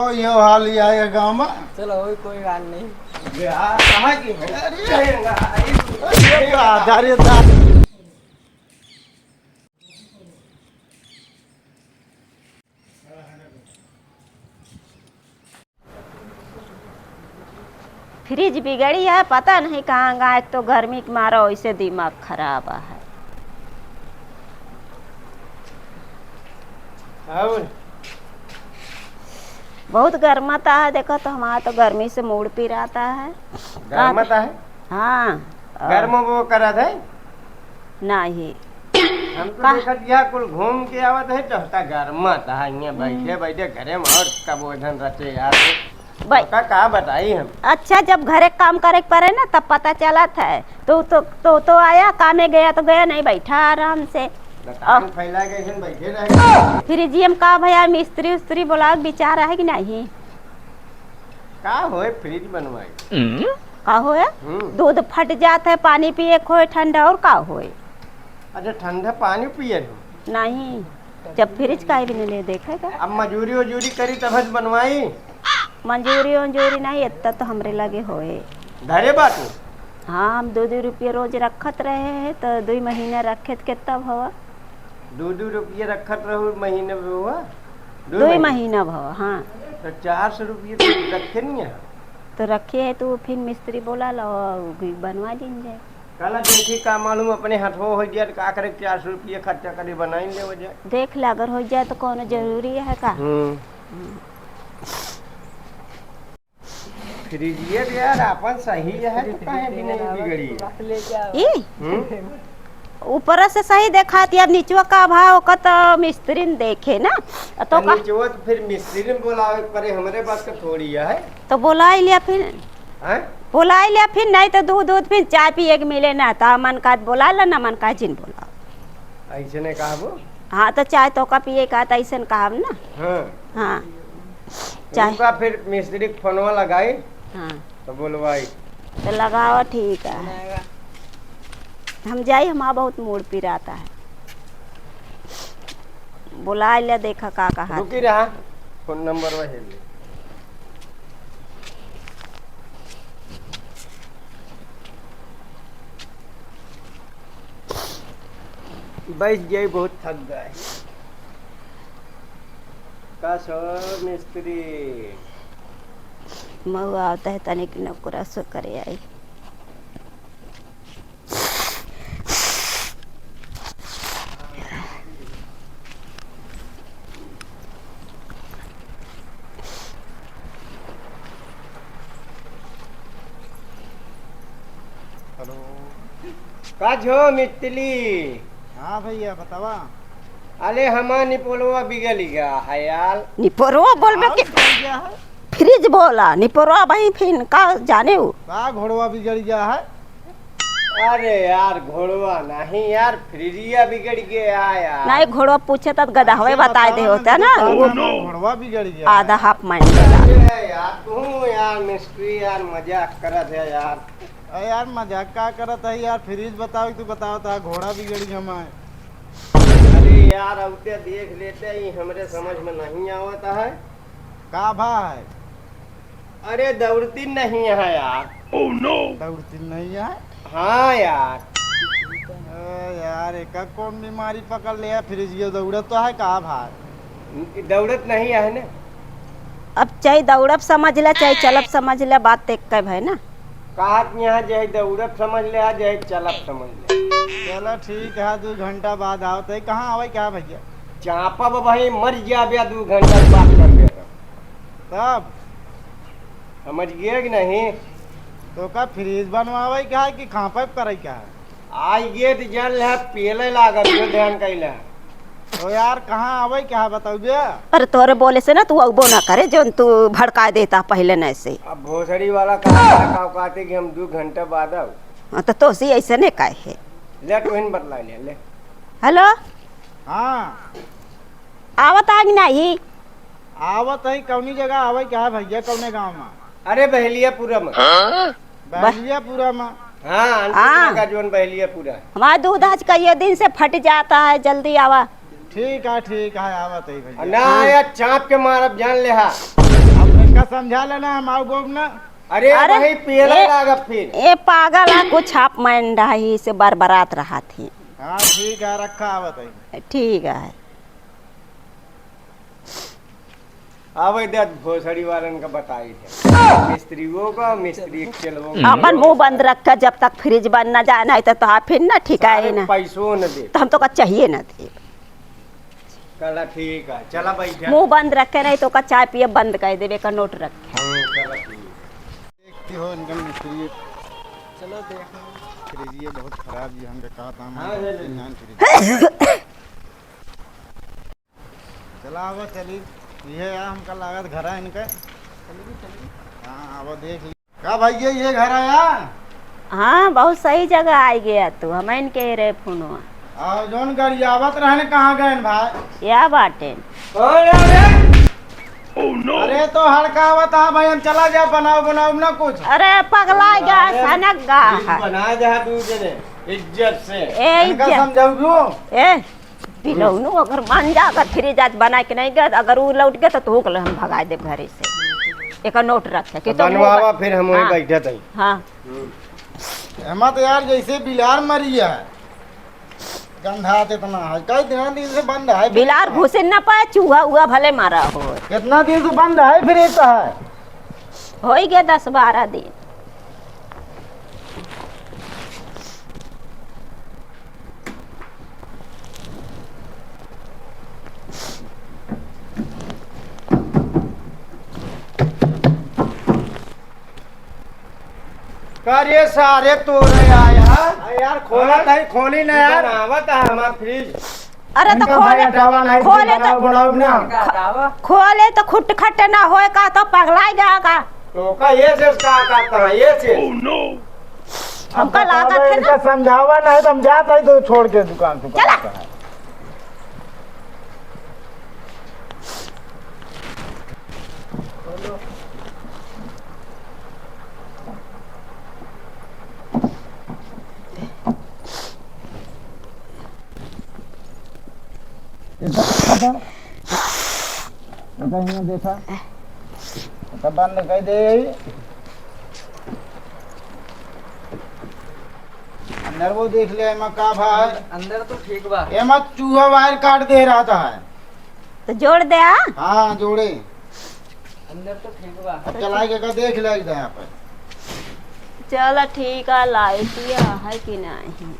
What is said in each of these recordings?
यो हाल ही आएगा गाँव में। चलो कोई बात नहीं। कहाँ की फ्रिज बिगड़ी है, पता नहीं कहाँ गया। एक तो गर्मी के मारा वैसे दिमाग खराब है। बहुत गर्मता है, देखो तो हमारा तो गर्मी से मूड पिराता है। गर्मता है? हाँ। गर्म वो करा थे नहीं हम तो देखत या कुल घूम के आवत है चहता गर्मता है। यहाँ बैठे बैठे घरे में और कब ओधन रचे यार का बताई हम। अच्छा, जब घरे काम करे पड़े ना तब पता चला था। तो आया कामे गया तो गया, नहीं बैठा आराम से फैला के बैठे रहे। फ्रिज में का भैया मिस्त्री उस्त्री बोला विचार है कि नहीं? का होए फ्रिज बनवाई का होए? दूध फट जाता है, पानी पिए खोए ठंडा और का होए? अच्छा ठंडा पानी पिए नहीं, जब फ्रिज का भी नहीं ले देखेगा। अब मजूरी वजूरी करी तब बनवाई। मंजूरी वंजूरी नहीं, इतना तो हमरे लगे होए धरे बात। हाँ, हम 2-2 रुपये रोज रखत रहे हैं तो 2 महीने रखे तो कितना भवा? 2-2 रुपये रखत रहो महीने में हुआ 2 महीना भवा। हाँ तो 400 रुपये तो रखे नहीं है तो रखे है तो फिर मिस्त्री बोला लो बनवा दीजिए। कल देखी का मालूम अपने हाथों हो जाए का करे 400 रुपये खर्चा करे बनाई ले हो जाए। देख ले अगर हो जाए तो कौन जरूरी है का। फ्रिज यार अपन सही है तो काहे भी नहीं बिगड़ी। ऊपर से सही देखाती, अब नीचवा का भाव का तो मिस्त्री ने देखे ना तो नीचवा तो फिर मिस्त्री ने बुलावे परे, हमारे पास का थोड़ी है तो बुला लिया फिर। बुला लिया फिर, नहीं तो दूध फिर चाय पिए के मिले ना तो मन का बोला ला ना मन का जिन बोला ऐसे ने कहा। हाँ तो चाय तो का पिए का तो ऐसे कहा ना। हाँ चाय का फिर मिस्त्री फोनवा लगाई। हाँ तो बोलवाई तो लगाओ ठीक है। हम जाए, हमारा बहुत मूड पिराता है। बुला लिया, देखा का कहा। रुकी रहा फोन नंबर वही बैठ गई, बहुत थक गए। का सो मिस्त्री मऊ आता है तनिक नौकरा सो करे आई। हेलो का झो मिस्त्री। हाँ भैया बतावा। अरे हमार निपोलवा बिगल गया है यार। निपोरवा बोलबे के फ्रिज बोला निपोरवा भाई फिर का जाने हो का घोड़वा बिगड़ गया है। अरे यार घोड़वा नहीं यार, फ्रिजिया बिगड़ गया यार। नहीं घोड़वा पूछे तो गधावे बताए दे होता ना। वो घोड़वा बिगड़ गया आधा हाफ माइंड देगा यार। तू यार मिस्त्री यार मजाक करत है यार। अरे यार मजाक का करत है यार। फ्रिज बताओ तू बताओ था घोड़ा बिगड़ गया मैं। अरे यार अब देख लेते ही हमरे समझ में नहीं आवता है का भाई। अरे दौड़ती नहीं है यार। ओह नो, दौड़ती नहीं है। हाँ यार। यार एक कौन बीमारी पकड़ लिया फ्रिज ये दौड़त तो है का भाई। दौड़त नहीं है ना। अब चाहे दौड़ब समझ ले चाहे चलब समझ ले, बात देख के भाई ना। कहा यहाँ जो दौड़त समझ ले, आ जाए चलब समझ ले। चलो ठीक है, 2 घंटा बाद आओ तो कहाँ आवे क्या भैया। चापा भाई मर जाबे 2 घंटा बात कर दे तब समझ गए कि नहीं। तो का फ्रिज बनवावे क्या है कि कहाँ पे करे क्या है। आई गे तो जान ले पेले लागल जो ध्यान कैले। तो यार कहाँ आवे क्या है बताओ भैया। अरे तोरे बोले से ना तू अगबो ना करे जो तू भड़का देता पहले न से। अब भोसड़ी वाला कहते कि हम 2 घंटा बाद आओ। हाँ तो सी ऐसे नहीं कहे है। ले तुहिन बतला ले। हेलो हाँ आवत आग नहीं आवत है कौनी जगह आवे क्या है भैया कौने गाँव में। अरे बहलियापुरा में। बहलियापुरा में। हाँ का जोन बहलियापुरा। हमारा दूध आज कई दिन से फट जाता है, जल्दी आवा। ठीक है आवत है भैया। ना यार चाप के मारब जान ले। इनका समझा लेना हम आओ गोब ना। अरे अरे, वही पेड़ ए- लागा फिर। ये पागल है कुछ आप मंडा ही से बरबरात रहा थी। हाँ ठीक है, रखा आवत है। ठीक है। आवे दे भोसड़ी वालन का बताई है मिस्त्रियों का मिस्त्री चलवो अपन मुंह बंद रखा जब तक फ्रिज बंद न जाए नहीं तो आप फिर ना ठिकाए ना पैसों न दे। तो हम तो का चाहिए ना थे। कला ठीक है, चला बैठा। मुंह बंद रखे नहीं तो का चाय पिए बंद कर देवे का नोट रखे। चला ठीक। देखती हो इनका मिस्त्री। चलो देखो फ्रिज ये बहुत खराब जी, हमके कहा था हाँ, ले ले। चला आवो चली ये यार हमका लागत घर है इनका। हाँ आवो देख ली का भाई ये घर आया। हाँ बहुत सही जगह आई गया तू हम इनके रे फोनवा आओ जोन गाड़ी आवत रहने कहाँ गए भाई। या बाटे कौन आ रे? अरे तो हड़कावत है भाई, हम चला जा बनाओ ना कुछ। अरे पगला गा सनक गा बना जा दूसरे ने इज्जत से। ए इनका इज्जत समझाऊ ए पिलौनु अगर मान जा अगर फ्रिज आज बना के नहीं गया अगर वो लौट गया तो हम भगा दे घरे से। एक नोट रखे कि तो बनवावा फिर हम वहीं हाँ। बैठे थे। हाँ एमा तो यार जैसे बिलार मरी है, गंधात इतना है। कई दिन से बंद है बिलार घुसे न पाए चूहा उहा भले मारा हो। कितना दिन से बंद है फिर ये है। हो ही गया 10-12 दिन। करे सारे तोरे आया यार खोला था खोली ना यार। बनावत है हमारा फ्रिज। अरे तो खोले तो खुट खट ना होए का तो पगला जाएगा। तो का ये से का करता है ये से। हमका लागत है ना। समझावा नहीं तो हम जाता ही तो छोड़ के दुकान चला। देखा तो बंद कर दे। अंदर वो देख ले एमा का भाई। अंदर तो ठीक बा। एमा चूहा वायर काट दे रहा था। तो जोड़ दे आ। हाँ जोड़े अंदर तो ठीक बा। अब चला के देख ले इधर यहाँ पे। चलो ठीक है लाइट है कि नहीं।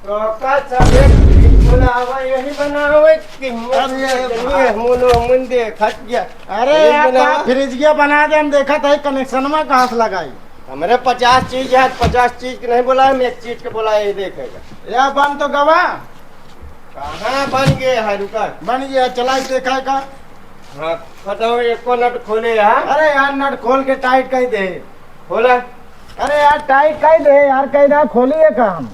तो का सबे बनावा यही बनावे कि मुनो मुंदे खट गया। अरे यार फ्रिज के बना दे, हम देखा था कनेक्शन में कहाँ से लगाई। हमारे 50 चीज है, 50 चीज की नहीं बोला, हम एक चीज के बोला ये देखेगा। या बन तो गवा कहाँ बन गए है रुका। बन गया, चला देखा का। हाँ बताओ एक को नट खोले यहाँ। अरे यार नट खोल के टाइट कर दे। खोला। अरे यार टाइट कर दे यार, कह रहा खोलिए का हम।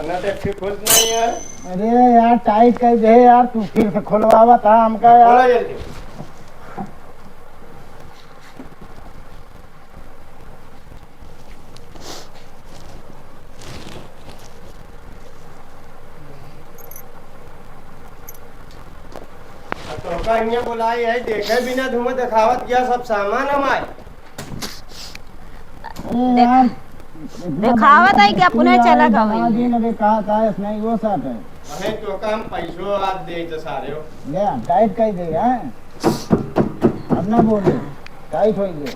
नट ठीक खुल नहीं है। अरे यार टाइट कर दे यार, तू फिर से खुलवावा था हमका खोला यार। जल्दी। तो कहीं बुलाई है, देखे बिना धुआं दिखावत किया सब सामान हमारे। यार दिखावत है क्या पुनः चला गया वही। जी ने कहा था इसमें वो साथ है। अरे तो का हम पैसों आज दे तो सारे हो। ले टाइट कर दे हैं, अब ना बोले टाइट हो गए।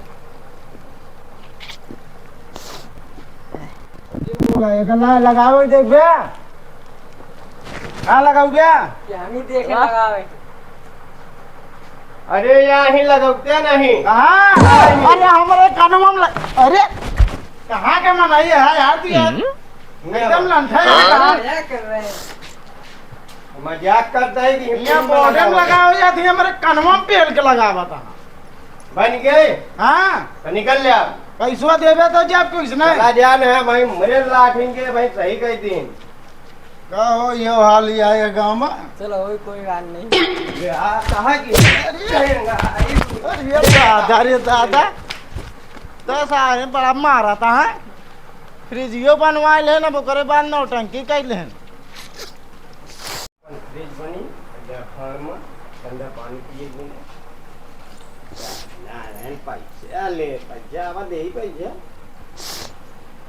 एक लगाओ देख बे, कहाँ लगाओ गया। हम ही देखे लगावे। अरे यहाँ ही लगाते नहीं। कहाँ? अरे हमारे कानून में अरे कहाँ के मनाई है यार तू यार, एकदम लंठा है। कहाँ क्या कर रहे हैं? मजाक करता है कि यहाँ मॉडर्न लगाओ या थी हमारे कानून में पेड़ के लगावा था। बन गए। हाँ तो निकल ले आप। पैसा देवे तो जब कुछ नहीं चला जान है भाई मेरे लाठेंगे भाई सही कह दिन कहो ये हाल ही आए गाँव में चलो वही कोई बात नहीं। कहा की अरे दादा रे दादा तो सारे बड़ा मारा था है फ्रिजियो बनवाए ले ना ओकरे बाद नौटंकी कैले हैं फ्रिज बनी फार्म ठंडा पानी पिए बिना नारायण पैसा ले पैसा आवा दे ही पैसा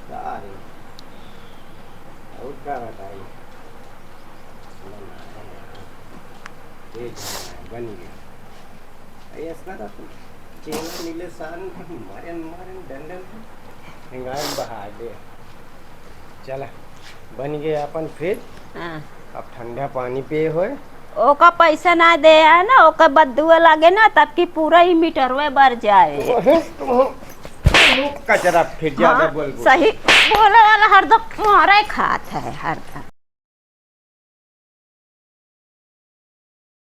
सारे और क्या बताइए बन गया ऐसा था चेना नीले सान मारे मारे डंडन हिंगार बहा दे चला बन गया अपन फ्रिज हाँ। अब ठंडा पानी पिए होए ओका पैसा ना दे है ना ओका बदुआ लगे ना तब की पूरा ही मीटरवे बढ़ जाए। कचरा फिर ज्यादा हाँ, बोल सही बोले वाला हरदम मारे खात है हरदम।